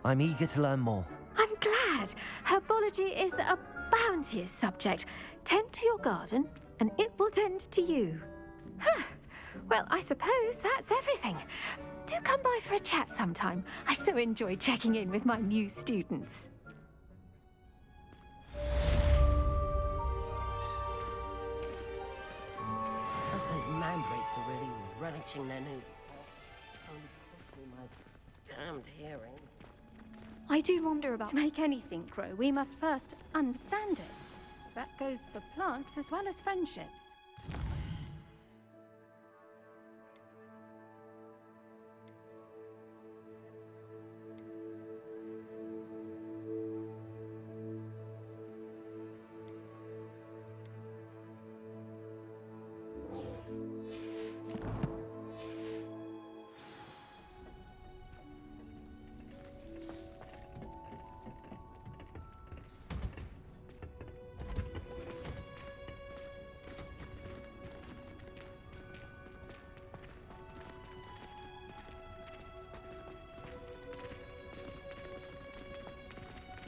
I'm eager to learn more. I'm glad. Herbology is a bounteous subject. Tend to your garden, and it will tend to you. Huh. Well, I suppose that's everything. Do come by for a chat sometime. I so enjoy checking in with my new students. Those mandrakes are really relishing their new... Only cost me my damned hearing. I do wonder about... To make anything grow, we must first understand it. That goes for plants as well as friendships.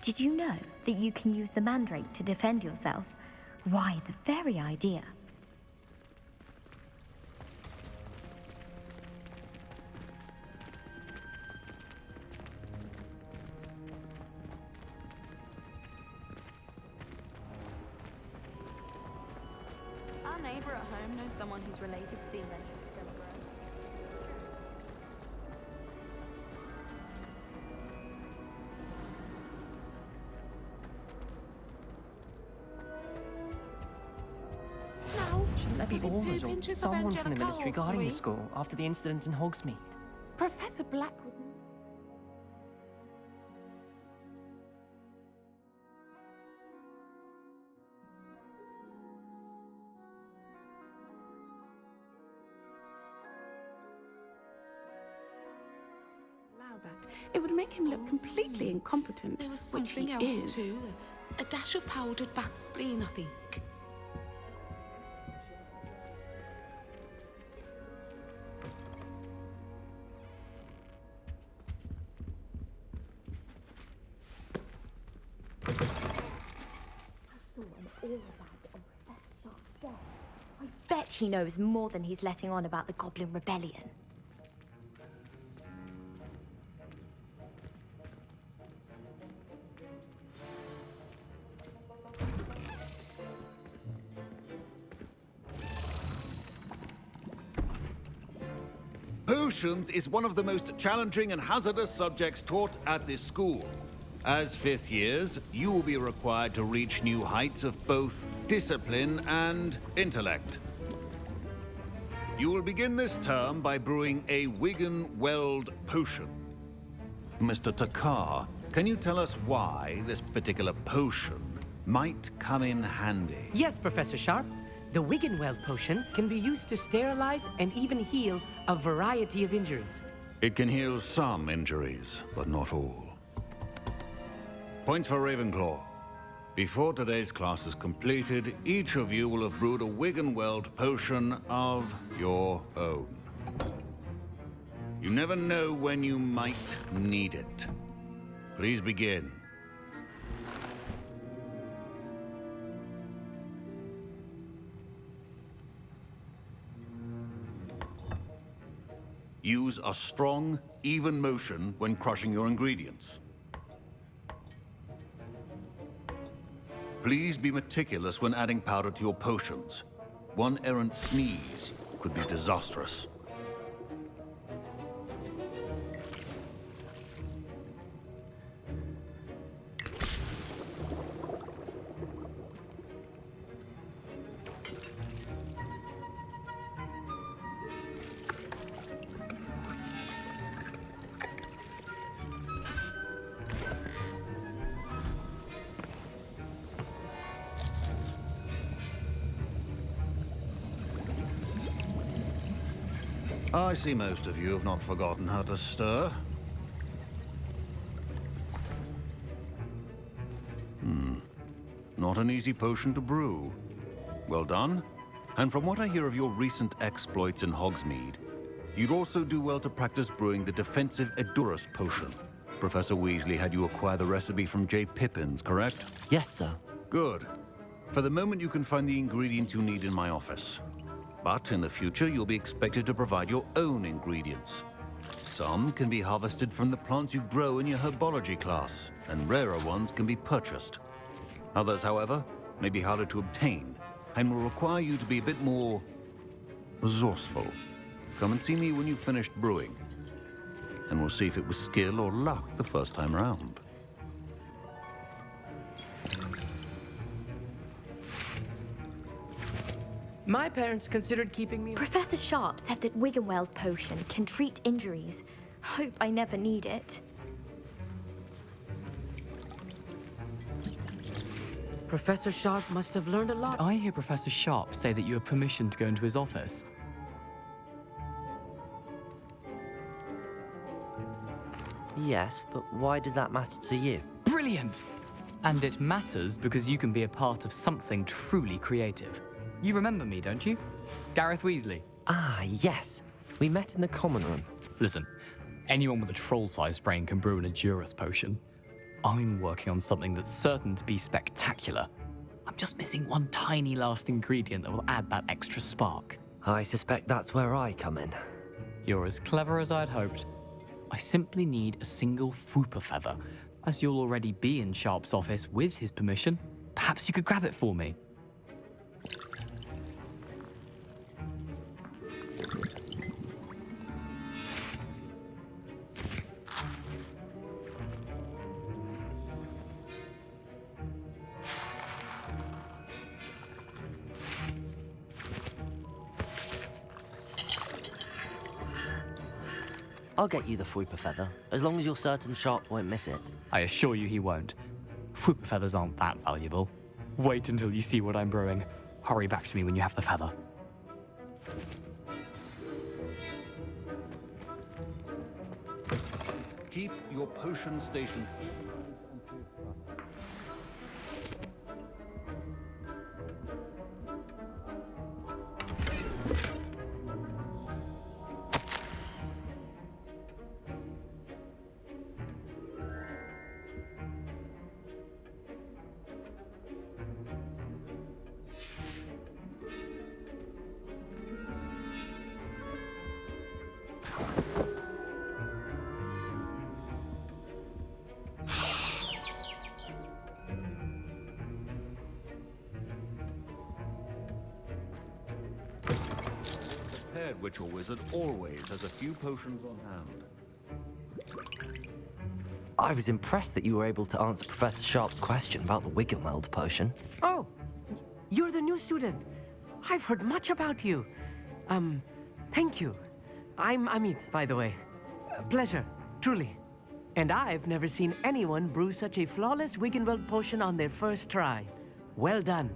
Did you know that you can use the mandrake to defend yourself? Why, the very idea. Our neighbor at home knows someone who's related to the inventor of Skeleton. Maybe Was it Aura's 2 or pinches of someone from the Angelica ministry or guarding the 3? school after the incident in Hogsmeade. Professor Blackwood. Allow that. It would make him look completely incompetent, There was which he something else is. too. A dash of powdered bat spleen, I think. I bet he knows more than he's letting on about the Goblin Rebellion. Potions is one of the most challenging and hazardous subjects taught at this school. As fifth years, you will be required to reach new heights of both discipline and intellect. You will begin this term by brewing a Wigan-Weld potion. Mr. Takar, can you tell us why this particular potion might come in handy? Yes, Professor Sharp. The Wiggenweld potion can be used to sterilize and even heal a variety of injuries. It can heal some injuries, but not all. Points for Ravenclaw. Before today's class is completed, each of you will have brewed a Wiggenweld potion of your own. You never know when you might need it. Please begin. Use a strong, even motion when crushing your ingredients. Please be meticulous when adding powder to your potions. One errant sneeze could be disastrous. I see most of you have not forgotten how to stir. Not an easy potion to brew. Well done. And from what I hear of your recent exploits in Hogsmeade, you'd also do well to practice brewing the defensive Edurus potion. Professor Weasley had you acquire the recipe from J. Pippin's, correct? Yes, sir. Good. For the moment, you can find the ingredients you need in my office. But in the future, you'll be expected to provide your own ingredients. Some can be harvested from the plants you grow in your herbology class, and rarer ones can be purchased. Others, however, may be harder to obtain, and will require you to be a bit more resourceful. Come and see me when you've finished brewing, and we'll see if it was skill or luck the first time round. My parents considered keeping me... Professor Sharp said that Wiggenweld potion can treat injuries. Hope I never need it. Professor Sharp must have learned a lot. I hear Professor Sharp say that you have permission to go into his office. Yes, but why does that matter to you? Brilliant! And it matters because you can be a part of something truly creative. You remember me, don't you? Gareth Weasley. Ah, yes. We met in the common room. Listen, anyone with a troll-sized brain can brew an Adurus potion. I'm working on something that's certain to be spectacular. I'm just missing one tiny last ingredient that will add that extra spark. I suspect that's where I come in. You're as clever as I'd hoped. I simply need a single Fwooper feather. As you'll already be in Sharp's office with his permission, perhaps you could grab it for me. I'll get you the Fwooper feather, as long as you're certain Sharp won't miss it. I assure you he won't. Fwooper feathers aren't that valuable. Wait until you see what I'm brewing. Hurry back to me when you have the feather. Keep your potion station. Witch or wizard always has a few potions on hand. I was impressed that you were able to answer Professor Sharp's question about the Wiggenweld potion. Oh, you're the new student. I've heard much about you. Thank you. I'm Amit, by the way. Pleasure, truly. And I've never seen anyone brew such a flawless Wiggenweld potion on their first try. Well done.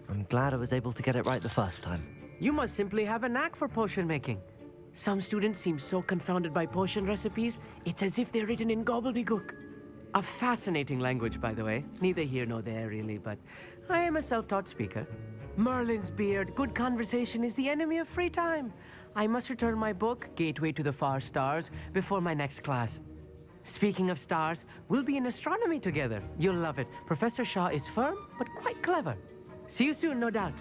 I'm glad I was able to get it right the first time. You must simply have a knack for potion making. Some students seem so confounded by potion recipes, it's as if they're written in gobbledygook. A fascinating language, by the way. Neither here nor there, really, but I am a self-taught speaker. Merlin's beard, good conversation is the enemy of free time. I must return my book, Gateway to the Far Stars, before my next class. Speaking of stars, we'll be in astronomy together. You'll love it. Professor Shaw is firm, but quite clever. See you soon, no doubt.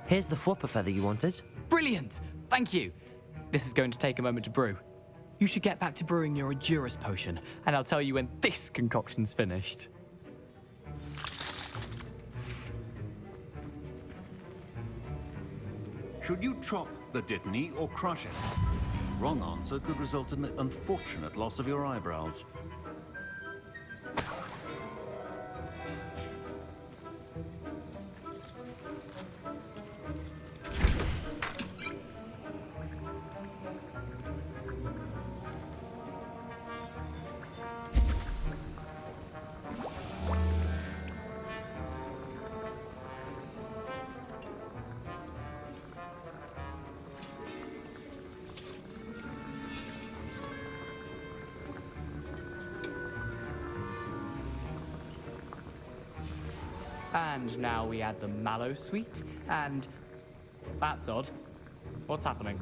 Here's the Fwooper feather you wanted. Brilliant! Thank you! This is going to take a moment to brew. You should get back to brewing your Adurus potion, and I'll tell you when this concoction's finished. Should you chop the Dittany or crush it? Wrong answer could result in the unfortunate loss of your eyebrows. And now we add the mallow sweet, and that's odd. What's happening?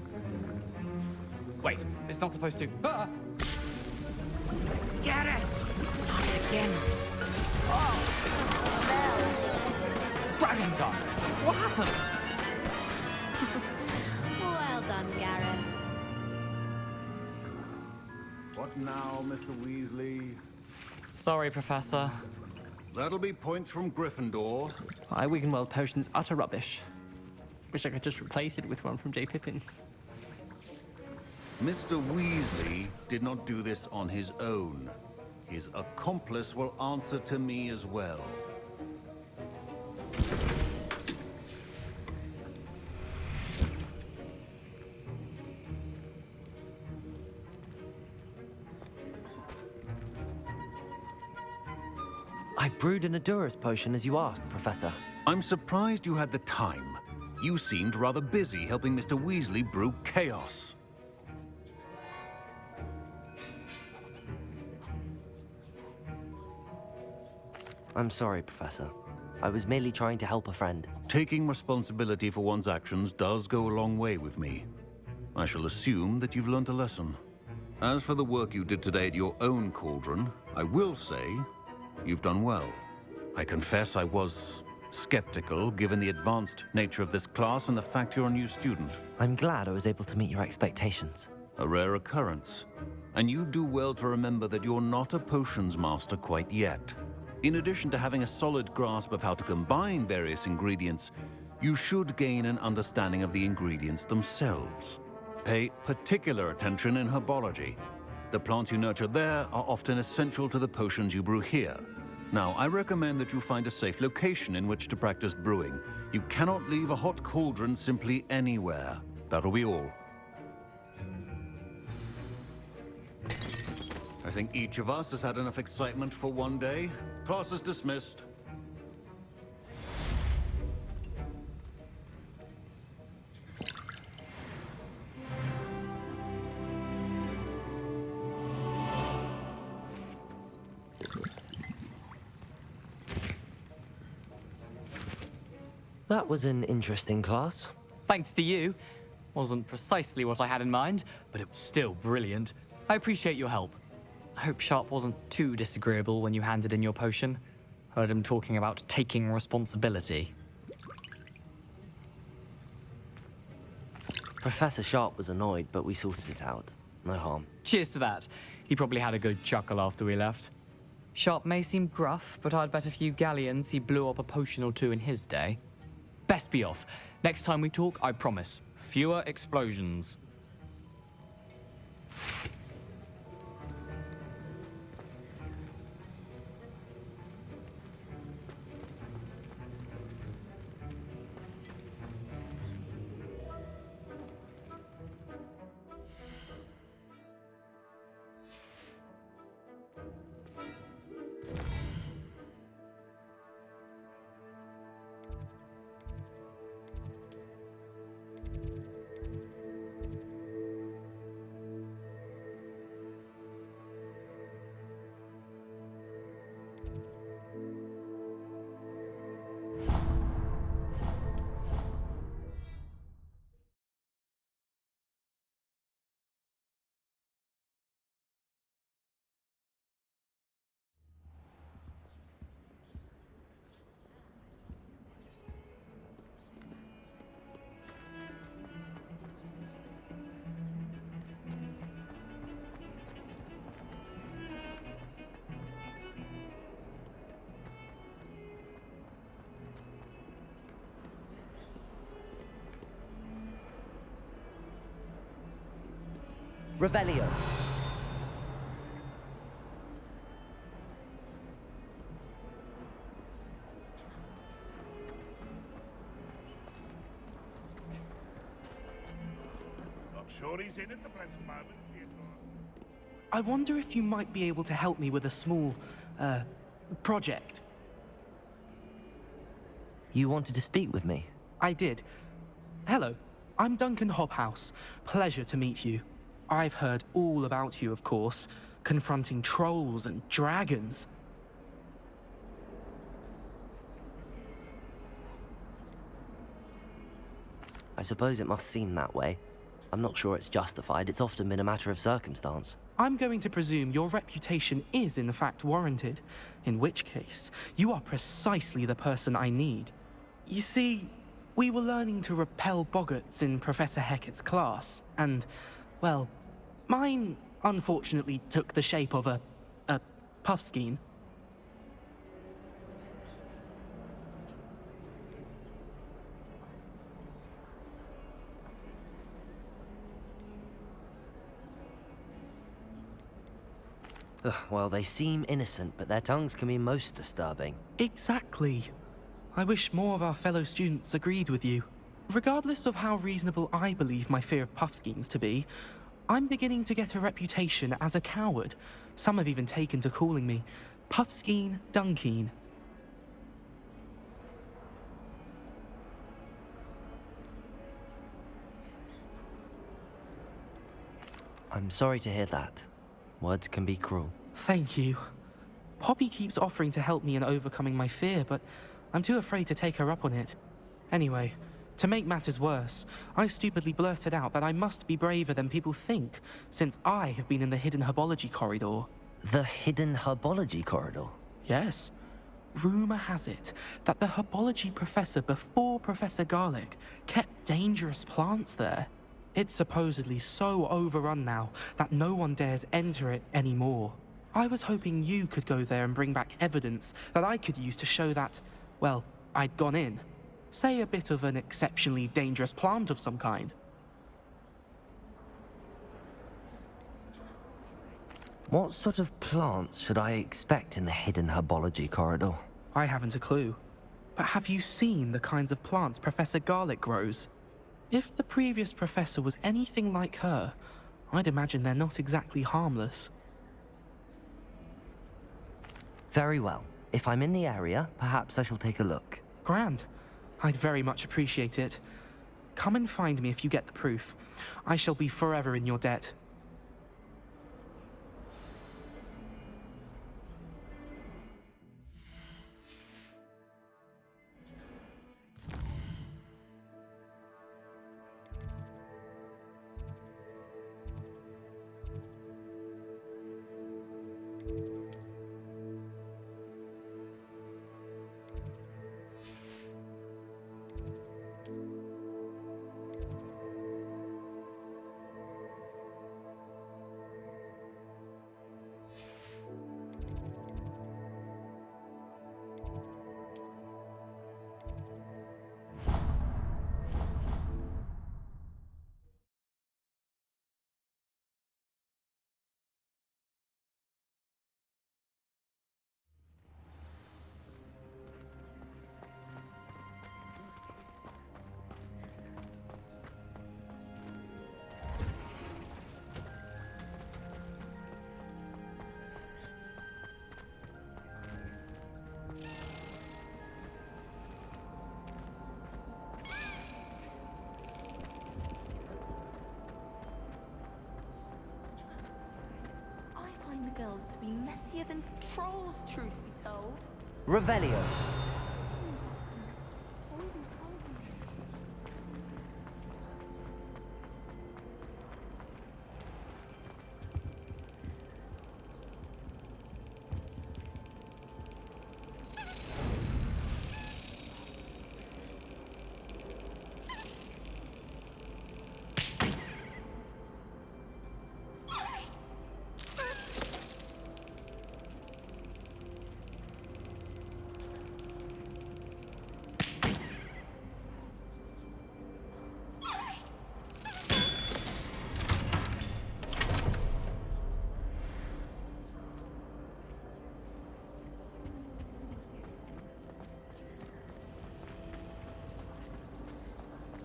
Wait, it's not supposed to. Ah! Get it! Not again. Oh! Dragon tongue! What happened? Well done, Gareth. What now, Mr. Weasley? Sorry, Professor. That'll be points from Gryffindor. My Wiggenweld potion's utter rubbish. Wish I could just replace it with one from J. Pippin's. Mr. Weasley did not do this on his own. His accomplice will answer to me as well. I brewed an Adurus potion as you asked, Professor. I'm surprised you had the time. You seemed rather busy helping Mr. Weasley brew chaos. I'm sorry, Professor. I was merely trying to help a friend. Taking responsibility for one's actions does go a long way with me. I shall assume that you've learnt a lesson. As for the work you did today at your own cauldron, I will say you've done well. I confess I was skeptical, given the advanced nature of this class and the fact you're a new student. I'm glad I was able to meet your expectations. A rare occurrence. And you do well to remember that you're not a potions master quite yet. In addition to having a solid grasp of how to combine various ingredients, you should gain an understanding of the ingredients themselves. Pay particular attention in herbology. The plants you nurture there are often essential to the potions you brew here. Now, I recommend that you find a safe location in which to practice brewing. You cannot leave a hot cauldron simply anywhere. That'll be all. I think each of us has had enough excitement for one day. Class is dismissed. That was an interesting class. Thanks to you. Wasn't precisely what I had in mind, but it was still brilliant. I appreciate your help. I hope Sharp wasn't too disagreeable when you handed in your potion. Heard him talking about taking responsibility. Professor Sharp was annoyed, but we sorted it out. No harm. Cheers to that. He probably had a good chuckle after we left. Sharp may seem gruff, but I'd bet a few galleons he blew up a potion or two in his day. Best be off. Next time we talk, I promise, fewer explosions. Revelio. Not sure he's in at the present moment. I wonder if you might be able to help me with a small, project. You wanted to speak with me? I did. Hello, I'm Duncan Hobhouse. Pleasure to meet you. I've heard all about you, of course, confronting trolls and dragons. I suppose it must seem that way. I'm not sure it's justified. It's often been a matter of circumstance. I'm going to presume your reputation is in fact warranted, in which case, you are precisely the person I need. You see, we were learning to repel boggarts in Professor Hecat's class, and, well, mine unfortunately took the shape of a puffskein. Ugh, well, they seem innocent, but their tongues can be most disturbing. Exactly. I wish more of our fellow students agreed with you. Regardless of how reasonable I believe my fear of puffskeins to be, I'm beginning to get a reputation as a coward. Some have even taken to calling me Puffskeen Dunkeen. I'm sorry to hear that. Words can be cruel. Thank you. Poppy keeps offering to help me in overcoming my fear, but I'm too afraid to take her up on it. Anyway, to make matters worse, I stupidly blurted out that I must be braver than people think, since I have been in the hidden herbology corridor. The hidden herbology corridor? Yes. Rumor has it that the herbology professor before Professor Garlic kept dangerous plants there. It's supposedly so overrun now that no one dares enter it anymore. I was hoping you could go there and bring back evidence that I could use to show that, well, I'd gone in. Say a bit of an exceptionally dangerous plant of some kind. What sort of plants should I expect in the hidden herbology corridor? I haven't a clue. But have you seen the kinds of plants Professor Garlic grows? If the previous professor was anything like her, I'd imagine they're not exactly harmless. Very well. If I'm in the area, perhaps I shall take a look. Grand. I'd very much appreciate it. Come and find me if you get the proof. I shall be forever in your debt. The girls to be messier than trolls, truth be told. Revelio.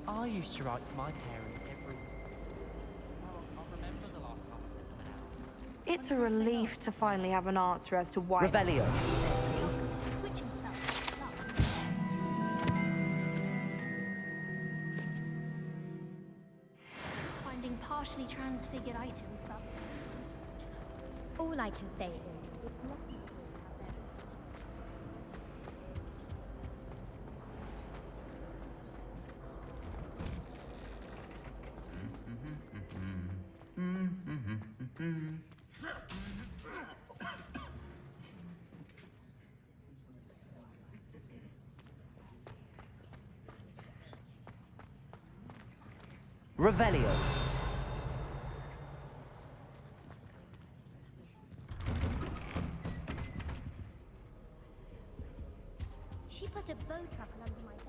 I used to write to my parents every... Well, I remember the last time I sent them an out. It's a relief to finally have an answer as to why. Revelio. Finding partially transfigured items, but all I can say is it's not. Revelio. She put a bow truffle under my bed.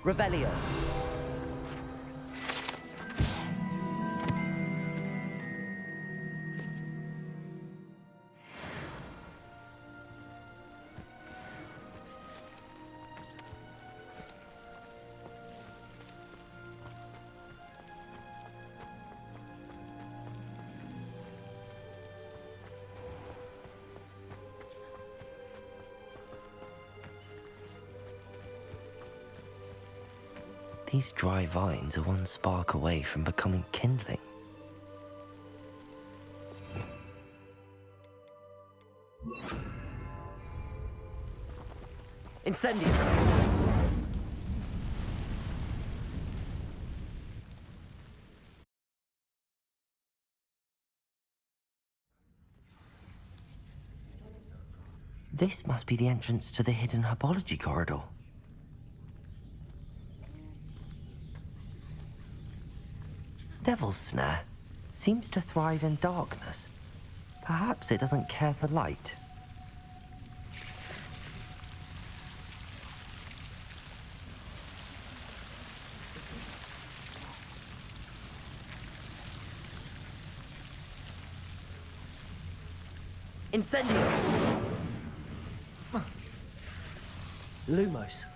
Revelio. These dry vines are one spark away from becoming kindling. Incendio! This must be the entrance to the hidden herbology corridor. Devil's Snare seems to thrive in darkness. Perhaps it doesn't care for light. Incendio! Lumos.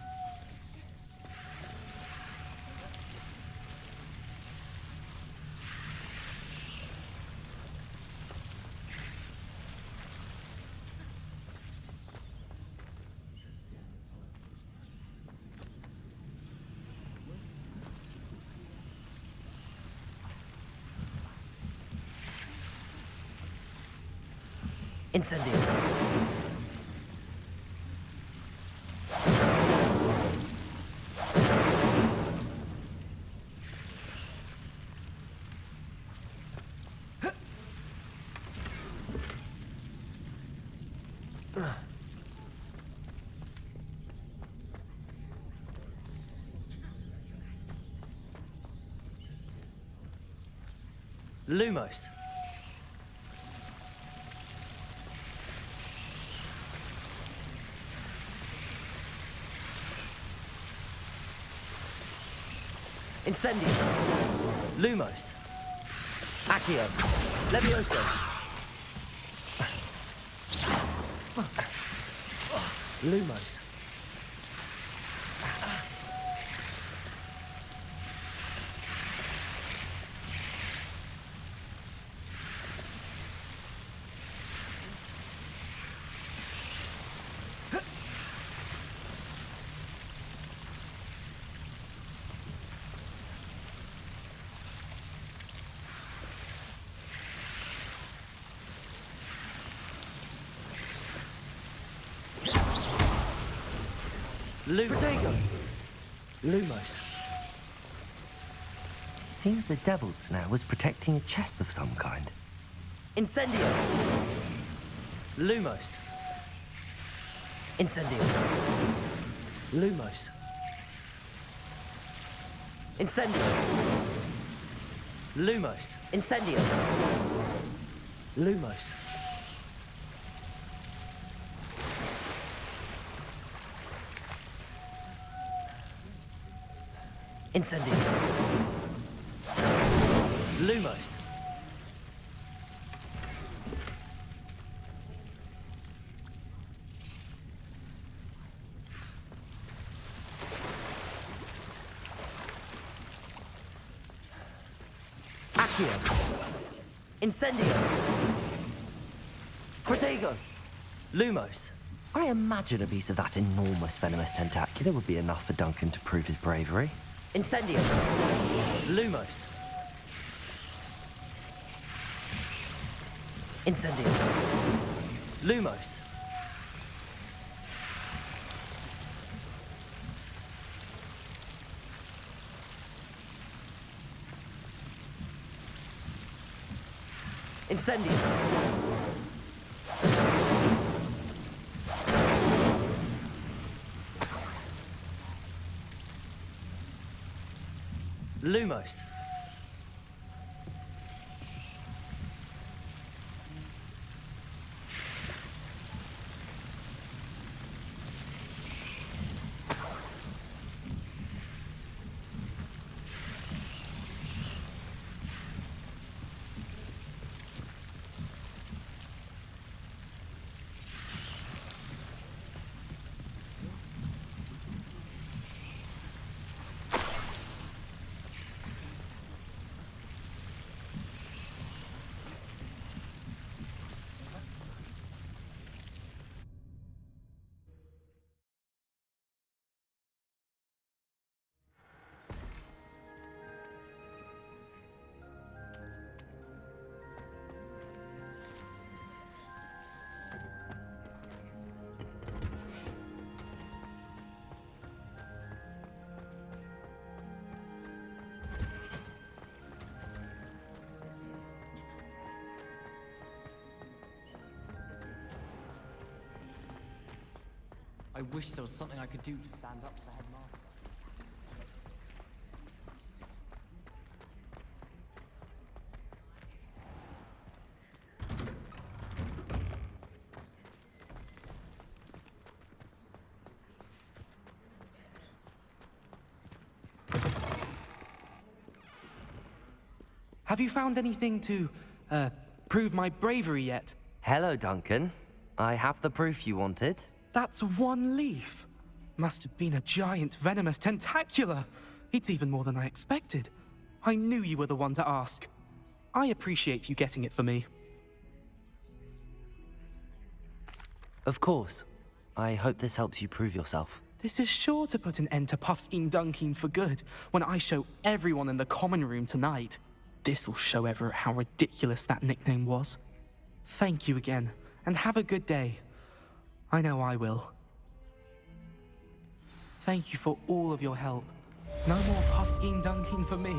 Incendio. Lumos. Incendio. Lumos. Accio. Levioso. Lumos. Protego. Lumos. Seems the Devil's Snare was protecting a chest of some kind. Incendio. Lumos. Incendio. Lumos. Incendio. Lumos. Incendio. Lumos. Incendio. Lumos. Accio! Incendio! Protego! Lumos! I imagine a piece of that enormous venomous tentacula would be enough for Duncan to prove his bravery. Incendio! Lumos! Incendio! Lumos! Incendio! Lumos! I wish there was something I could do to stand up to the headmaster. Have you found anything to, prove my bravery yet? Hello, Duncan. I have the proof you wanted. That's one leaf. Must have been a giant venomous tentacula. It's even more than I expected. I knew you were the one to ask. I appreciate you getting it for me. Of course. I hope this helps you prove yourself. This is sure to put an end to Puffskein Dunkeen for good when I show everyone in the common room tonight. This'll show Everett how ridiculous that nickname was. Thank you again, and have a good day. I know I will. Thank you for all of your help. No more Puffskein Dunkeen for me.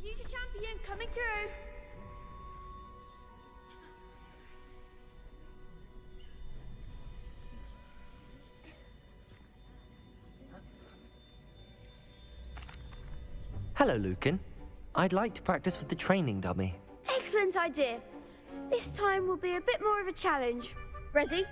Future champion coming through. Hello, Lucan. I'd like to practice with the training dummy. Excellent idea. This time will be a bit more of a challenge. Ready?